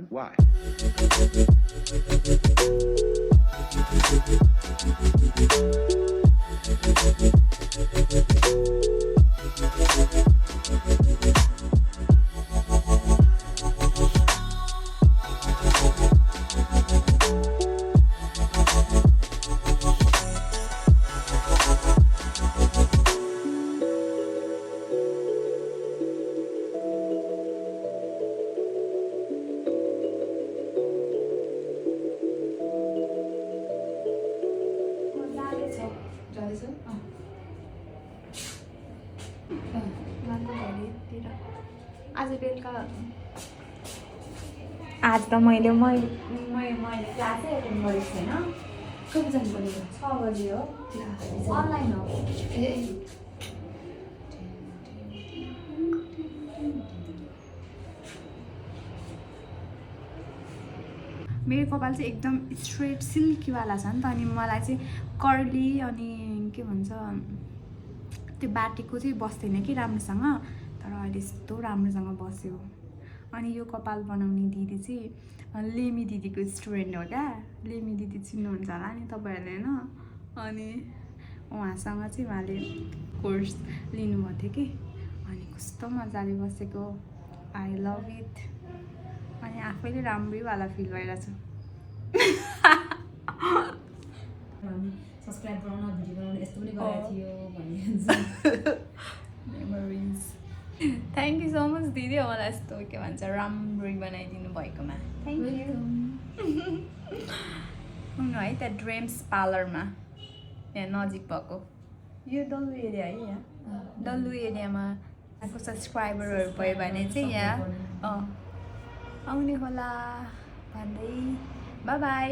1. Why? आज बेलुका आज त मैले क्लासै एटेन्ड गरेको छैन कति जानुपर्ने 6 बजी हो अनलाइन हो मेरो कपाल चाहिँ एकदम स्ट्रेट सिल्कीवाला छ नि त अनि मलाई चाहिँ कर्ली अनि के भन्छ त्यो बाटेको चाहिँ बस्दैन कि राम्रोसँग तर अहिले यस्तो राम्रोसँग बस्यो अनि यो कपाल बनाउने दिदी चाहिँ लेमी दिदीको स्टुडेन्ट हो क्या लेमी दिदी चिन्नुहुन्छ होला नि तपाईँहरूले होइन अनि उहाँसँग चाहिँ उहाँले कोर्स लिनुभएको थियो कि अनि कस्तो मजाले बसेको आई लभ इट अनि आफैले राम्रैवाला फिल भइरहेछ सब्सक्राइब गराउन भिडियो बनाउन यस्तो पनि गरेको थियो भन्ने memories thank you so much दिदी मलाई यस्तो के भन्छ राम्ररी बनाइदिनु भएकोमा थ्याङ्क यू हुनु है त्यहाँ ड्रिम्स पार्लरमा यहाँ नजिक भएको यो डल्लु एरिया है यहाँ डल्लु एरियामा यहाँको सब्सक्राइबरहरू भयो भने चाहिँ यहाँ आउने होला भन्दै बाई बाई